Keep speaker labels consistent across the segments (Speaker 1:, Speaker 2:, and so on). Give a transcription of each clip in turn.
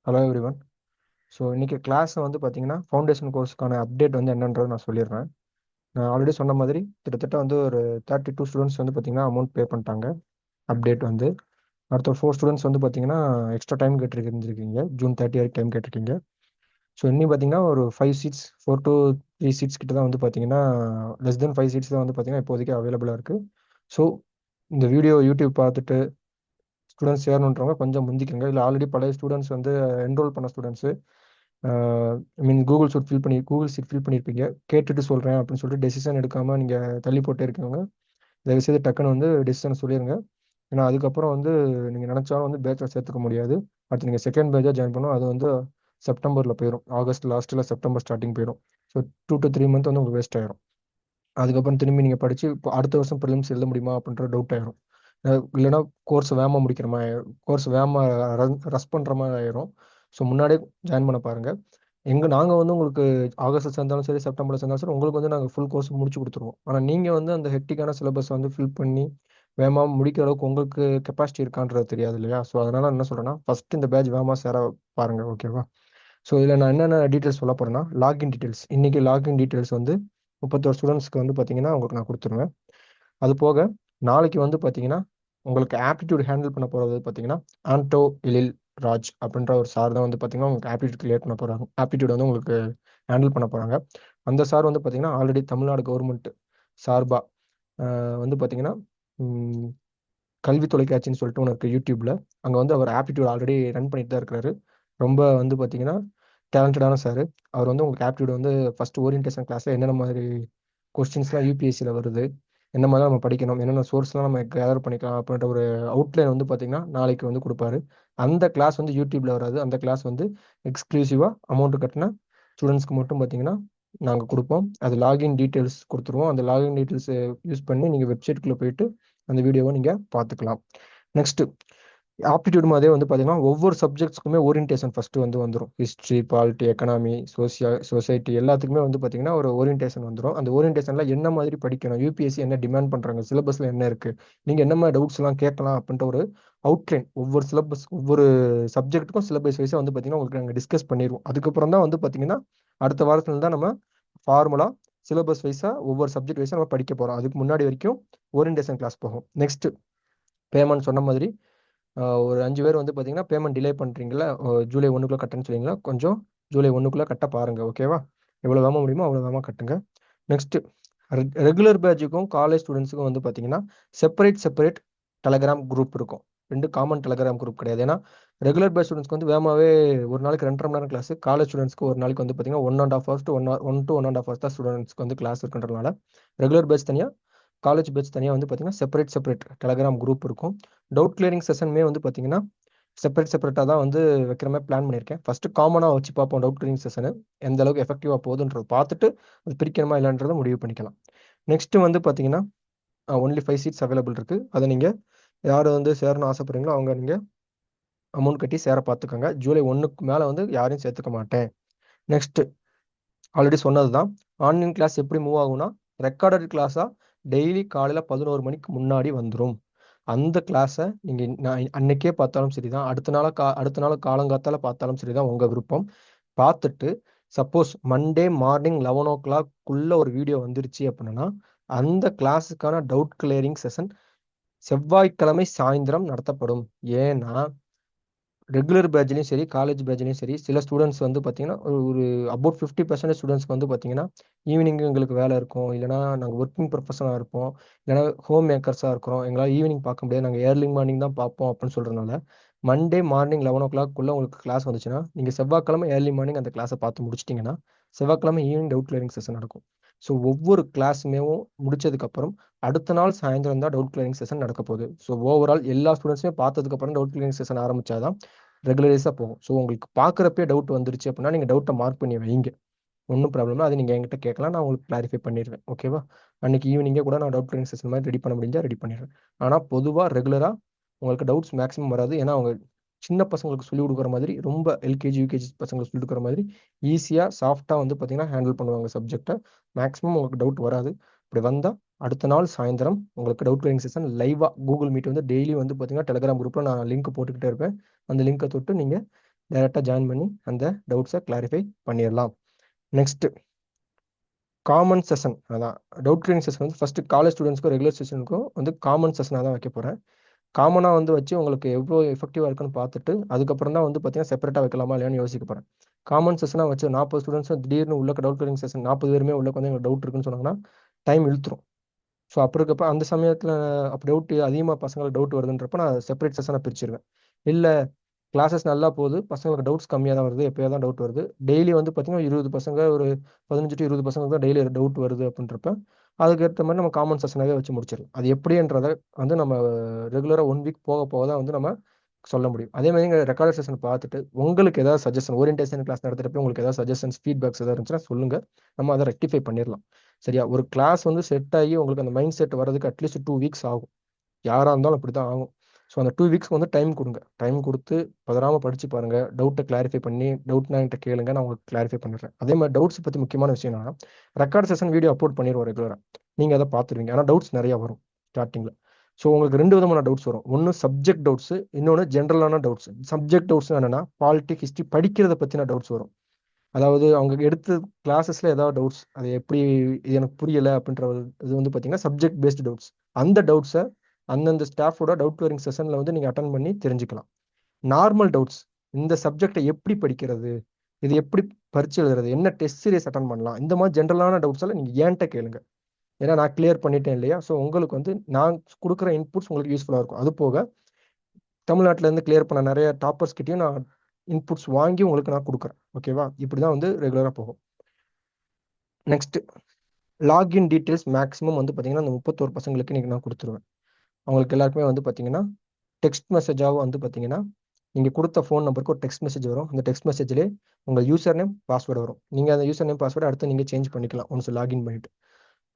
Speaker 1: Hello everyone. So இன்றைக்கி கிளாஸை வந்து பார்த்தீங்கன்னா ஃபவுண்டேஷன் கோர்ஸுக்கான அப்டேட் வந்து என்னன்றது நான் சொல்லிடுறேன். நான் ஆல்ரெடி சொன்ன மாதிரி கிட்டத்தட்ட வந்து ஒரு 32 ஸ்டூடெண்ட்ஸ் வந்து பார்த்தீங்கன்னா அமௌண்ட் பே பண்ணிட்டாங்க. அப்டேட் வந்து அடுத்த ஒரு 4 ஸ்டூடெண்ட்ஸ் வந்து பார்த்தீங்கன்னா எக்ஸ்ட்ரா டைம் கேட்டிருந்துருக்கீங்க. ஜூன் 30 வரைக்கும் டைம் கேட்டிருக்கீங்க. ஸோ இன்னும் பார்த்தீங்கன்னா ஒரு 5 சீட்ஸ் 4 to 3 சீட்ஸ் கிட்ட தான் வந்து பார்த்தீங்கன்னா லெஸ் தென் 5 சீட்ஸ் தான் வந்து பார்த்தீங்கன்னா இப்போதைக்கு அவைலபிளாக இருக்குது. ஸோ இந்த வீடியோ யூடியூப் பார்த்துட்டு ஸ்டூடெண்ட்ஸ் சேரணுன்றவங்க கொஞ்சம் முந்திக்கங்க. இல்லை ஆல்ரெடி பழைய ஸ்டூடெண்ட்ஸ் வந்து என்ரோல் பண்ண ஸ்டூடெண்ட்ஸு கூகுள் ஷீட் ஃபில் பண்ணியிருப்பீங்க. கேட்டுட்டு சொல்கிறேன் அப்படின்னு சொல்லிட்டு டெசிஷன் எடுக்காமல் நீங்கள் தள்ளி போட்டே இருக்கவங்க தயவுசெய்து டக்குன்னு வந்து டெசிஷன் சொல்லிடுங்க. ஏன்னா அதுக்கப்புறம் வந்து நீங்கள் நினச்சாலும் வந்து பேட்சில் சேர்த்துக்க முடியாது. அடுத்து நீங்கள் செகண்ட் பேட்சாக ஜாயின் பண்ணோம், அது வந்து செப்டம்பரில் போயிடும். ஆகஸ்ட் லாஸ்ட்டில் செப்டம்பர் ஸ்டார்டிங் போயிடும். ஸோ 2 to 3 மந்த் வந்து உங்களுக்கு வேஸ்ட் ஆயிரும். அதுக்கப்புறம் திரும்பி நீங்கள் படித்து இப்போ அடுத்த வருஷம் ப்ரிலிம்ஸ் எழுத முடியுமா அப்படின்ற டவுட் ஆயிரும். இல்லைன்னா கோர்ஸ் வேகமாக முடிக்கிற மாதிரி கோர்ஸ் வேகமாக ரஸ் பண்ணுற மாதிரி ஆயிரும். ஸோ முன்னாடியே ஜாயின் பண்ண பாருங்கள். நாங்கள் வந்து உங்களுக்கு ஆகஸ்ட் சேர்ந்தாலும் சரி, செப்டம்பரில் சேர்ந்தாலும் சரி, உங்களுக்கு வந்து நாங்கள் ஃபுல் கோர்ஸ் முடிச்சு கொடுத்துருவோம். ஆனால் நீங்கள் வந்து அந்த ஹெக்டிக்கான சிலபஸ் வந்து ஃபில் பண்ணி வேகமாக முடிக்கிற அளவுக்கு உங்களுக்கு கெப்பாசிட்டி இருக்கான்றது தெரியாது இல்லையா? ஸோ அதனால் என்ன சொல்கிறேன்னா, ஃபஸ்ட்டு இந்த பேட்ச் வேகமாக சேர பாருங்கள், ஓகேவா? ஸோ இதில் நான் என்னென்ன டீட்டெயில்ஸ் சொல்ல போகிறேன்னா, லாகின் டீட்டெயில்ஸ். இன்றைக்கி லாகின் டீட்டெயில்ஸ் வந்து 31 ஸ்டூடெண்ட்ஸ்க்கு வந்து பார்த்தீங்கன்னா உங்களுக்கு நான் கொடுத்துருவேன். அது போக நாளைக்கு வந்து பார்த்தீங்கன்னா உங்களுக்கு ஆப்டிடியூட் ஹேண்டில் பண்ண போகிறது பார்த்தீங்கன்னா ஆண்டோ எழில் ராஜ் அப்படின்ற ஒரு சார் தான் வந்து பார்த்தீங்கன்னா உங்களுக்கு ஆப்டிடியூட் கிளியர் பண்ண போகிறாங்க. ஆப்டிடியூட் வந்து உங்களுக்கு ஹேண்டில் பண்ண போகிறாங்க. அந்த சார் வந்து பார்த்தீங்கன்னா ஆல்ரெடி தமிழ்நாடு கவர்மெண்ட் சார்பாக வந்து பார்த்தீங்கன்னா கல்வி தொலைக்காட்சின்னு சொல்லிட்டு ஒன்று இருக்குது யூடியூப்பில். அங்கே வந்து அவர் ஆப்டிடியூட் ஆல்ரெடி ரன் பண்ணிட்டு தான் இருக்கிறாரு. ரொம்ப வந்து பார்த்தீங்கன்னா டேலண்டடான சார். அவர் வந்து உங்களுக்கு ஆப்டிடியூட் வந்து ஃபஸ்ட்டு ஓரியன்டேஷன் கிளாஸில் என்னென்ன மாதிரி கொஸ்டின்ஸ்லாம் யூபிஎஸ்சியில் வருது, என்ன மாதிரி நம்ம படிக்கணும், என்னென்ன சோர்ஸ்லாம் நம்ம கேதர் பண்ணிக்கலாம் அப்படின்ற ஒரு அவுட்லைன் வந்து பார்த்தீங்கன்னா நாளைக்கு வந்து கொடுப்பாரு. அந்த கிளாஸ் வந்து யூடியூப்பில் வராது. அந்த கிளாஸ் வந்து எக்ஸ்க்ளூசிவாக அமௌண்ட் கட்டின ஸ்டூடெண்ட்ஸ்க்கு மட்டும் பார்த்தீங்கன்னா நாங்கள் கொடுப்போம். அது லாகின் டீட்டெயில்ஸ் கொடுத்துருவோம். அந்த லாகின் டீட்டெயில்ஸை யூஸ் பண்ணி நீங்கள் வெப்சைட்டுக்குள்ளே போயிட்டு அந்த வீடியோவை நீங்கள் பார்த்துக்கலாம். நெக்ஸ்ட்டு ஆப்டிடியூட் மாதிரியே வந்து பார்த்தீங்கன்னா ஒவ்வொரு சப்ஜெக்ட்ஸ்க்குமே ஓரியன்டேஷன் ஃபஸ்ட்டு வந்து வந்துடும். ஹிஸ்ட்ரி, பாலிட்டி, எக்கனாமி, சொசைட்டி எல்லாத்துக்குமே வந்து பார்த்தீங்கன்னா ஒரு ஓரியன்டேஷன் வந்துடும். அந்த ஓரியன்டேஷனில் என்ன மாதிரி படிக்கணும், யூபிஎஸ்சி என்ன டிமாண்ட் பண்ணுறாங்க, சிலபஸில் என்ன இருக்குது, நீங்கள் என்ன மாதிரி டவுட்ஸ்லாம் கேட்கலாம் அப்படின்ற ஒரு அவுட்லைன் ஒவ்வொரு சப்ஜெக்ட்டுக்கும் சிலபஸ் வைஸாக வந்து பார்த்தீங்கன்னா உங்களுக்கு நாங்கள் டிஸ்கஸ் பண்ணிடுவோம். அதுக்கப்புறம் தான் வந்து பார்த்தீங்கன்னா அடுத்த வாரத்தில் தான் நம்ம ஃபார்முலா சிலபஸ் வைஸாக ஒவ்வொரு சப்ஜெக்ட் வைஸாக நம்ம படிக்க போகிறோம். அதுக்கு முன்னாடி வரைக்கும் ஓரியன்டேஷன் கிளாஸ் போகும். நெக்ஸ்ட்டு பேமெண்ட் சொன்ன மாதிரி ஒரு 5 பேர் வந்து பார்த்தீங்கன்னா பேமெண்ட் டிலே பண்ணுறீங்களா, ஜூலை 1க்குள்ளே கட்டுன்னு சொன்னீங்களா, கொஞ்சம் ஜூலை 1க்குள்ளே கட்ட பாருங்கள், ஓகேவா? எவ்வளோ வேகமாக முடியுமோ அவ்வளோ வேகமாக கட்டுங்க. நெக்ஸ்ட்டு ரெகுலர் பேட்சுக்கும் காலேஜ் ஸ்டூடெண்ட்ஸுக்கும் வந்து பார்த்தீங்கன்னா செப்பரேட் டெலகிராம் குரூப் இருக்கும். 2 காமன் டெலகிராம் குரூப் கிடையாது. ஏன்னா ரெகுலர் பேட்ச் ஸ்டூடெண்ட்ஸ்க்கு வந்து வேகமாகவே ஒரு நாளைக்கு 2.5 மணி நேரம் கிளாஸ், காலேஜ் ஸ்டூடெண்ட்ஸ்க்கு ஒரு நாளைக்கு வந்து பார்த்தீங்கன்னா 1.5 ஹவர்ஸ் to 1 to 1.5 ஹவர்ஸ் தான் ஸ்டூடெண்ட்ஸ்க்கு வந்து கிளாஸ் இருக்குன்றதுனால ரெகுலர் பேட்ச் தனியாக, காலேஜ் பேட்ச் தனியாக வந்து பார்த்தீங்கன்னா செப்பரேட் டெலகிராம் குரூப் இருக்கும். டவுட் கிளியரிங் செஷனுமே வந்து பார்த்தீங்கன்னா செப்பரேட்டாக தான் வந்து வைக்கிற மாதிரி பிளான் பண்ணியிருக்கேன். ஃபஸ்ட்டு காமனாக வச்சு பார்ப்போம் டவுட் கிளியரிங் செஷனு எந்த அளவுக்கு எஃபெக்டிவாக போகுதுன்றதை பார்த்துட்டு அது பிரிக்கணுமா இல்லைன்றதை முடிவு பண்ணிக்கலாம். நெக்ஸ்ட்டு வந்து பார்த்தீங்கன்னா ஒன்லி 5 சீட்ஸ் அவைலபிள் இருக்குது. அதை நீங்கள் யார் வந்து சேரணும்னு ஆசைப்படுறீங்களோ அவங்க நீங்கள் அமௌண்ட் கட்டி சேர பார்த்துக்கோங்க. ஜூலை 1க்கு மேலே வந்து யாரையும் சேர்த்துக்க மாட்டேன். நெக்ஸ்ட்டு ஆல்ரெடி சொன்னது தான். ஆன்லைன் கிளாஸ் எப்படி மூவ் ஆகும்னா ரெக்கார்டட் கிளாஸாக டெய்லி காலையில் 11 மணிக்கு முன்னாடி வந்துடும். அந்த கிளாஸை நீங்கள் நான் அன்னைக்கே பார்த்தாலும் சரி தான், அடுத்த நாள் காலங்காத்தால் பார்த்தாலும் சரி தான், உங்கள் விருப்பம். பார்த்துட்டு சப்போஸ் மண்டே மார்னிங் 11 o'clock ஒரு வீடியோ வந்துருச்சு அப்படின்னா அந்த கிளாஸுக்கான டவுட் கிளியரிங் செஷன் செவ்வாய்க்கிழமை சாயந்தரம் நடத்தப்படும். ஏன்னா ரெகுலர் பேட்ச்லையும் சரி, காலேஜ் பேட்ச்லையும் சரி, சில ஸ்டூடெண்ட்ஸ் வந்து பார்த்தீங்கன்னா ஒரு அபவுட் 50% ஸ்டூடெண்ட்ஸ்க்கு வந்து பார்த்தீங்கன்னா ஈவினிங் எங்களுக்கு வேலை இருக்கும், இல்லைனா நாங்கள் ஒர்க்கிங் ப்ரொஃபஷனாக இருப்போம், இல்லைனா ஹோம் மேக்கர்ஸாக இருக்கிறோம், எங்களால் ஈவினிங் பார்க்க முடியாது, நாங்கள் ஏர்லி மார்னிங் தான் பார்ப்போம் அப்படின்னு சொல்கிறதுனால மண்டே மார்னிங் 11 o'clock உங்களுக்கு கிளாஸ் வந்துச்சுன்னா நீங்கள் செவ்வாய்க்கிழமை ஏர்லி மார்னிங் அந்த கிளாஸை பார்த்து முடிச்சிட்டிங்கன்னா செவ்வாய்க்கிழமை ஈவினிங் டவுட் கிளியரிங் செஷன் நடக்கும். ஸோ ஒவ்வொரு கிளாஸுமே முடிச்சதுக்கப்புறம் அடுத்த நாள் சாயந்தரம் தான் டவுட் கிளியரிங் செஷன் நடக்க போகுது. ஸோ ஓவரால் எல்லா ஸ்டூடெண்ட்ஸுமே பார்த்ததுக்கப்புறம் டவுட் கிளியரிங் செஷன் ஆரம்பிச்சாதான் ரெகுலரைஸாக போகும். ஸோ உங்களுக்கு பார்க்குறப்பே டவுட் வந்துருச்சு அப்படின்னா நீங்கள் டவுட்டை மார்க் பண்ணி வைங்க, ஒன்றும் ப்ராப்ளம் இல்லை. அது நீங்கள் என்கிட்ட கேட்கலாம், நான் உங்களுக்கு கிளாரிஃபை பண்ணிடுவேன், ஓகேவா? அன்றைக்கி ஈவினிங்கே கூட நான் டவுட் கிளியரிங் செஷன் மாதிரி ரெடி பண்ண முடிஞ்சால் ரெடி பண்ணிடுறேன். ஆனால் பொதுவாக ரெகுலராக உங்களுக்கு டவுட்ஸ் மேக்ஸிமம் வராது. ஏன்னா அவங்க சின்ன பசங்களுக்கு சொல்லிக் கொடுக்குற மாதிரி, ரொம்ப எல்கேஜி யூகேஜி பசங்களுக்கு சொல்லிக் கொடுக்குற மாதிரி ஈஸியாக சாஃப்டாக வந்து பார்த்தீங்கன்னா ஹேண்டில் பண்ணுவாங்க சப்ஜெக்டை. மேக்ஸிமம் உங்களுக்கு டவுட் வராது. இப்படி வந்தால் அடுத்த நாள் சாயந்தரம் உங்களுக்கு டவுட் கிளியரிங் செஷன் லைவாக கூகுள் மீட் வந்து டெய்லி வந்து பார்த்தீங்கன்னா டெலிகிராம் குரூப்பில் நான் லிங்க் போட்டுக்கிட்டே இருப்பேன். அந்த லிங்கை தொட்டு நீங்கள் டைரெக்டாக ஜாயின் பண்ணி அந்த டவுட்ஸை கிளாரிஃபை பண்ணிடலாம். Next common session. அதான் டவுட் கிளியரிங் செஷன் வந்து ஃபஸ்ட்டு காலேஜ் ஸ்டூடெண்ட்ஸ்க்கும் ரெகுலர் செஷனுக்கும் வந்து காமன் செஷனாக தான் வைக்க போகிறேன். காமனாக வந்து வச்சு உங்களுக்கு எவ்வளோ எஃபெக்டிவாக இருக்குன்னு பார்த்துட்டு அதுக்கப்புறம் தான் வந்து பார்த்தீங்கன்னா செப்பரேட்டாக வைக்கலாமா இல்லையான்னு யோசிக்க போகிறேன். காமன் செஷனாக வச்சு 40 ஸ்டூடெண்ட்ஸும் திடீர்னு உள்ள டவுட் கிளியரிங் செஷன் 40 பேருமே உள்ள வந்து எங்களுக்கு டவுட் இருக்குன்னு சொன்னாங்கன்னா டைம் இழுத்துரும். ஸோ அப்படி இருக்கப்ப அந்த சமயத்தில் அப்போ டவுட் அதிகமாக பசங்களுக்கு டவுட் வருதுன்றப்ப நான் செப்பரேட் செஷனாக பிரிச்சிருவேன். இல்லை கிளாஸஸ் நல்லா போகுது, பசங்களுக்கு டவுட்ஸ் கம்மியாக தான் வருது, எப்போயா தான் டவுட் வருது, டெய்லி வந்து பார்த்தீங்கன்னா 20 பசங்க ஒரு 15 to 20 பசங்க தான் டெய்லி டவுட் வருது அப்படின்றப்ப அதுக்கேற்ற மாதிரி நம்ம காமன் செஷனாகவே வச்சு முடிச்சிடலாம். அது எப்படின்றத வந்து நம்ம ரெகுலராக 1 வீக் போக போக தான் வந்து நம்ம சொல்ல முடியும். அதே மாதிரி நீங்கள் ரெக்கார்டட் செஷன் பார்த்துட்டு உங்களுக்கு ஏதாவது சஜஷன் ஓரியன்டேஷன் கிளாஸ் நடத்துகிறப்ப உங்களுக்கு ஏதாவது சஜஷன்ஸ் ஃபீட்பேக்ஸ் ஏதாவது இருந்துச்சுன்னா சொல்லுங்கள், நம்ம அதை ரெக்டிஃபை பண்ணிடலாம். சரியா? ஒரு கிளாஸ் வந்து செட் ஆகி உங்களுக்கு அந்த மைண்ட் செட் வரதுக்கு அட்லீஸ்ட் 2 வீக்ஸ் ஆகும். யாராக இருந்தாலும் அப்படி தான் ஆகும். ஸோ அந்த 2 வீக்ஸ்க்கு வந்து டைம் கொடுங்க. டைம் கொடுத்து பதறாமல் படித்து பாருங்கள், டவுட்டை கிளாரிஃபை பண்ணி டவுட்னா என்கிட்ட கேளுங்க, நான் உங்களுக்கு கிளாரிஃபை பண்ணிடுறேன். அதே மாதிரி டவுட்ஸ் பற்றி முக்கியமான விஷயம் என்னன்னா ரெக்கார்ட் செஷன் வீடியோ அப்லோட் பண்ணிடுவோம் ரெகுலராக, நீங்கள் அதை பார்த்துருவீங்க. ஆனால் டவுட்ஸ் நிறையா வரும் ஸ்டார்டிங்கில். ஸோ உங்களுக்கு 2 விதமான டவுட்ஸ் வரும். ஒன்று சப்ஜெக்ட் டவுட்ஸு, இன்னொன்று ஜென்ரலான டவுட்ஸ். சப்ஜெக்ட் டவுட்ஸ் என்னென்னா பாலிட்டிக் ஹிஸ்ட்ரி படிக்கிறத பற்றின டவுட்ஸ் வரும். அதாவது அவங்க எடுத்த கிளாஸஸில் ஏதாவது டவுட்ஸ், அது எப்படி இது எனக்கு புரியலை அப்படின்ற இது வந்து பார்த்தீங்கன்னா சப்ஜெக்ட் பேஸ்டு டவுட்ஸ். அந்த டவுட்ஸை அந்தந்த ஸ்டாஃபோட டவுட் கிளியரிங் செஷனில் வந்து நீங்கள் அட்டன் பண்ணி தெரிஞ்சுக்கலாம். நார்மல் டவுட்ஸ், இந்த சப்ஜெக்டை எப்படி படிக்கிறது, இது எப்படி பரிச்சு எழுதுறது, என்ன டெஸ்ட் சீரியஸ் அட்டன் பண்ணலாம், இந்த மாதிரி ஜென்ரலான டவுட்ஸ் எல்லாம் நீங்கள் ஏன்ட்ட கேளுங்க. ஏன்னா நான் கிளியர் பண்ணிட்டேன் இல்லையா? ஸோ உங்களுக்கு வந்து நான் கொடுக்குற இன்புட்ஸ் உங்களுக்கு யூஸ்ஃபுல்லாக இருக்கும். அது போக தமிழ்நாட்டிலேருந்து கிளியர் பண்ண நிறைய டாப்பர்ஸ் கிட்டையும் நான் இன்புட்ஸ் வாங்கி உங்களுக்கு நான் கொடுக்குறேன். ஓகேவா? இப்படி தான் வந்து ரெகுலராக போகும். நெக்ஸ்ட் லாகின் டீட்டெயில்ஸ் மேக்ஸிமம் வந்து பார்த்தீங்கன்னா அந்த 31 பசங்களுக்கு இன்றைக்கி நான் கொடுத்துருவேன். அவங்களுக்கு எல்லாருக்குமே வந்து பார்த்தீங்கன்னா டெக்ஸ்ட் மெசேஜாக வந்து பார்த்தீங்கன்னா நீங்கள் கொடுத்த ஃபோன் நம்பருக்கு ஒரு டெக்ஸ்ட் மெசேஜ் வரும். அந்த டெக்ஸ்ட் மெசேஜ்லேயே உங்கள் யூசர் நேம் பாஸ்வேர்டு வரும். நீங்கள் அந்த யூசர் நேம் பாஸ்வேர்டு அடுத்து நீங்கள் சேஞ்ச் பண்ணிக்கலாம் ஒன்ஸ் லாகின் பண்ணிவிட்டு.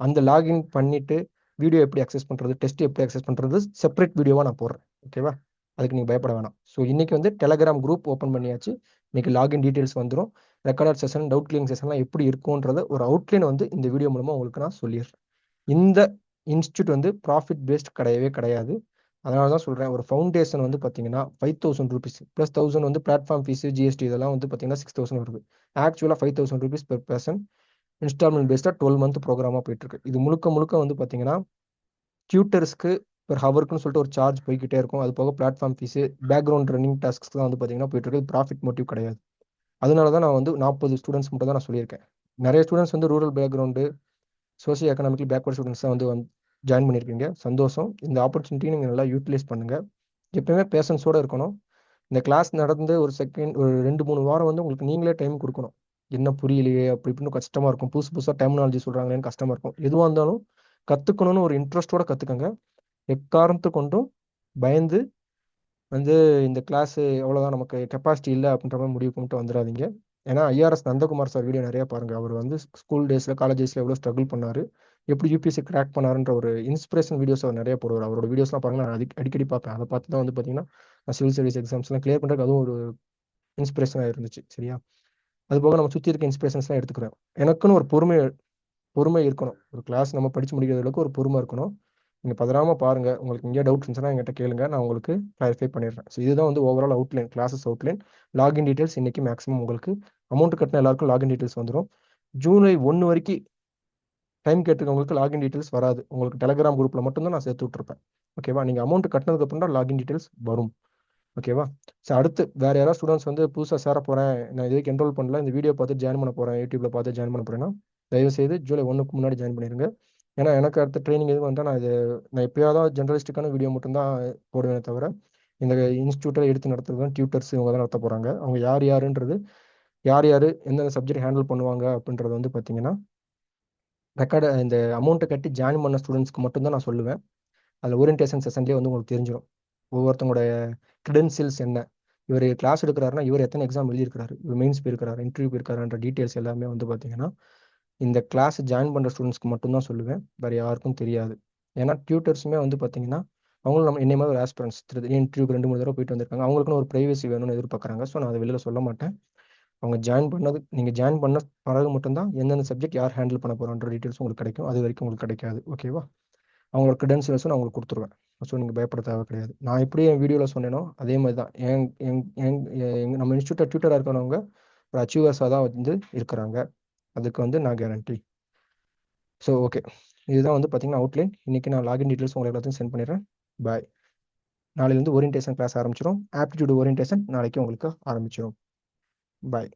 Speaker 1: அந்த லாகின் பண்ணிவிட்டு வீடியோ எப்படி அக்சஸ் பண்ணுறது, டெஸ்ட் எப்படி அக்சஸ் பண்ணுறது செப்பரேட் வீடியோவாக நான் போடுறேன். ஓகேவா? அதுக்கு நீங்கள் பயப்பட வேணாம். ஸோ இன்றைக்கி வந்து டெலகிராம் குரூப் ஓப்பன் பண்ணியாச்சு. இன்றைக்கி லாகின் டீட்டெயில்ஸ் வந்துடும். ரெக்கார்டட் செஷன், டவுட் கிளியரிங் செஷன்லாம் எப்படி இருக்கும்ன்றத ஒரு அவுட்லைன் வந்து இந்த வீடியோ மூலமாக உங்களுக்கு நான் சொல்லிடுறேன். இந்த இன்ஸ்டியூட் வந்து ப்ராஃபிட் பேஸ்ட் கிடையவே கிடையாது. அதனால தான் சொல்கிறேன், ஒரு ஃபவுண்டேஷன் வந்து பார்த்தீங்கன்னா 5000 rupees ப்ளஸ் 1000 வந்து பிளாட்ஃபார்ம் ஃபீஸு ஜிஎஸ்டி இதெல்லாம் வந்து பார்த்தீங்கன்னா 6000 வருது. ஆக்சுவலாக 5000 rupees பெர் பர்சன் இன்ஸ்டால்மெண்ட் பேஸ்டாக 12 month ப்ரோக்ராமாக போயிட்டுருக்கு. இது முழுக்க முழுக்க வந்து பார்த்தீங்கன்னா டியூட்டர்ஸ்க்கு பெர் ஹவருக்குன்னு சொல்லிட்டு ஒரு சார்ஜ் போய்கிட்டே இருக்கும். அது போக platform fees, background running tasks தான் வந்து பார்த்தீங்கன்னா போயிட்டுருக்கு. ப்ராஃபிட் மோட்டிவ் கிடையாது. அதனால தான் நான் வந்து 40 ஸ்டூடெண்ட்ஸ் மட்டும் தான் நான் சொல்லியிருக்கேன். நிறைய ஸ்டூடெண்ட்ஸ் வந்து rural background, socio economically backward students தான் வந்து ஜாயின் பண்ணியிருக்கீங்க. சந்தோஷம். இந்த ஆப்பர்ச்சுனிட்டியை நீங்கள் நல்லா யூட்டிலைஸ் பண்ணுங்கள். எப்பவுமே பேஷன்ஸோடு இருக்கணும். இந்த கிளாஸ் நடந்து ஒரு ஒரு 2-3 வாரம் வந்து உங்களுக்கு நீங்களே டைம் கொடுக்கணும். என்ன புரியலையே அப்படி இப்படின்னு கஷ்டமாக இருக்கும். புதுசு புதுசாக டெர்மினாலஜி சொல்கிறாங்களேன்னு கஷ்டமாக இருக்கும். எதுவாக இருந்தாலும் கற்றுக்கணும்னு ஒரு இன்ட்ரெஸ்ட்டோட கற்றுக்கங்க. எக்காரணத்து கொண்டும் பயந்து வந்து இந்த கிளாஸு எவ்வளோதான் நமக்கு கெப்பாசிட்டி இல்லை அப்படின்ற மாதிரி முடிவு பண்ணிட்டு வந்துடாதீங்க. ஏன்னா ஐஆர்எஸ் நந்தகுமார் சார் வீடியோ நிறையா பாருங்கள். அவர் வந்து ஸ்கூல் டேஸில் காலேஜ் டேஸில் எவ்வளோ ஸ்ட்ரகிள் பண்ணார், எப்படி யூபிஎஸ்சி கிராக் பண்ணாருன்ற ஒரு இன்ஸ்பிரேஷன் வீடியோஸ் அவர் நிறைய போடுவார். அவரோட வீடியோஸ்லாம் பாருங்கள், நான் அடிக்கடி பார்ப்பேன். அதை பார்த்து தான் வந்து பார்த்தீங்கன்னா நான் சிவில் சர்வீஸ் எக்ஸாம்ஸ்லாம் கிளியர் பண்ணுறதுக்கு அதுவும் ஒரு இன்ஸ்பிரேஷனாக இருந்துச்சு. சரியா? அது போக நம்ம சுற்றி இருக்க இன்ஸ்பிரேஷன்ஸ்லாம் எடுத்துக்கிறேன். எனக்குன்னு ஒரு பொறுமை இருக்கணும். ஒரு கிளாஸ் நம்ம படித்து முடிக்கிற அளவுக்கு ஒரு பொறுமை இருக்கணும். நீங்கள் பதறாமல் பாருங்கள். உங்களுக்கு எங்கேயா டவுட் இருந்துச்சுன்னா என்கிட்ட கேளுங்க, நான் உங்களுக்கு கிளாரிஃபை பண்ணிடுறேன். ஸோ இதுதான் வந்து overall outline, classes outline. Login details இன்றைக்கி மேக்ஸிமம் உங்களுக்கு அமௌண்ட் கட்டின எல்லாருக்கும் லாகின் டீட்டெயில்ஸ் வந்துடும். ஜூலை 1 வரைக்கும் டைம் கேட்டுருக்கவங்களுக்கு லாகின் டீட்டெயில்ஸ் வராது. உங்களுக்கு டெலகிராம் குரூப்பில் மட்டும்தான் நான் சேர்த்து விட்ருப்பேன். ஓகேவா? நீங்கள் அமௌண்ட் கட்டினதுக்கப்புறம் தான் லாகின் டீட்டெயில்ஸ் வரும். ஓகேவா? ஸோ அடுத்து வேறு யாராவது ஸ்டூடெண்ட்ஸ் வந்து புதுசாக சேர போகிறேன், நான் இதுக்கு என்ரோல் பண்ணல, இந்த வீடியோ பார்த்து ஜாயின் பண்ண போகிறேன், யூடியூப்பில் பார்த்து ஜாயின் பண்ண போகிறேன்னா தயவுசெய்து ஜூலை 1க்கு முன்னாடி ஜாயின் பண்ணிடுங்க. ஏன்னா எனக்கு அடுத்த ட்ரைனிங் எதுவும் வந்தால் நான் எப்போயாவது ஜென்ரலிஸ்டிக்கான வீடியோ மட்டும்தான் போடுவேனே தவிர இந்த இன்ஸ்டியூட்டில் எடுத்து நடத்துறது தான் டியூட்டர்ஸ் இவங்க தான் நடத்த போகிறாங்க. அவங்க யாருன்றது யார் எந்தெந்த சப்ஜெக்ட் ஹேண்டில் பண்ணுவாங்க அப்படின்றது வந்து பார்த்தீங்கன்னா இந்த அமௌண்ட்டை கட்டி ஜாயின் பண்ண ஸ்டூடெண்ட்ஸ்க்கு மட்டும்தான் நான் சொல்லுவேன். அதில் ஓரியன்டேஷன் செஷன்லேயே வந்து உங்களுக்கு தெரிஞ்சிடும் ஒவ்வொருத்தவங்களோட க்ரெடென்ஷியல்ஸ் என்ன, இவர் கிளாஸ் எடுக்கிறாருன்னா இவர் எத்தனை எக்ஸாம் எழுதியிருக்கிறாரு, இவர் மெயின்ஸ் போயிருக்கிறாரு, இன்டர்வியூ போயிருக்காருன்ற டீட்டெயில்ஸ் எல்லாமே வந்து பார்த்தீங்கன்னா இந்த கிளாஸ் ஜாயின் பண்ணுற ஸ்டூடெண்ட்ஸ்க்கு மட்டும்தான் சொல்லுவேன். வேறு யாருக்கும் தெரியாது. ஏன்னா டியூட்டர்ஸுமே வந்து பார்த்தீங்கன்னா அவங்களும் நம்ம என்னை மாதிரி ஒரு ஆஸ்பிரன்ஸ் இன்டர்வியூக்கு 2-3 தடவை போயிட்டு வந்திருக்காங்க. அவங்களுக்குன்னு ஒரு ப்ரைவசி வேணும்னு எதிர்பார்க்குறாங்க. ஸோ நான் அதை வெளியில் சொல்ல மாட்டேன். அவங்க நீங்கள் ஜாயின் பண்ண பிறகு மட்டும்தான் எந்தெந்த சப்ஜெக்ட் யார் ஹேண்டில் பண்ண போகிறோன்ற டீட்டெயில்ஸ் உங்களுக்கு கிடைக்கும். அது வரைக்கும் உங்களுக்கு கிடைக்காது. ஓகேவா? அவங்களோட க்ரெடென்ஷியல்ஸும் நான் உங்களுக்கு கொடுத்துருவேன். ஸோ நீங்கள் பயப்பட தேவை கிடையாது. நான் எப்படி என் வீடியோவில் சொன்னேனோ அதே மாதிரி தான் நம்ம இன்ஸ்டியூட்டில் டியூட்டராக இருக்கிறவங்க ஒரு அச்சீவர்ஸாக தான் வந்து இருக்கிறாங்க. அதுக்கு வந்து நான் கேரண்டி. ஸோ ஓகே, இதுதான் வந்து பார்த்தீங்கன்னா அவுட்லைன். இன்றைக்கி நான் லாகின் டீட்டெயில்ஸ் உங்களுக்கு எல்லாத்தையும் சென்ட் பண்ணிடுறேன். பாய். நாளையிலேருந்து ஓரியன்டேஷன் கிளாஸ் ஆரம்பிச்சிடும். ஆப்டிடியூட் ஓரியன்டேஷன் நாளைக்கு உங்களுக்கு ஆரம்பிச்சிடும். பாய்.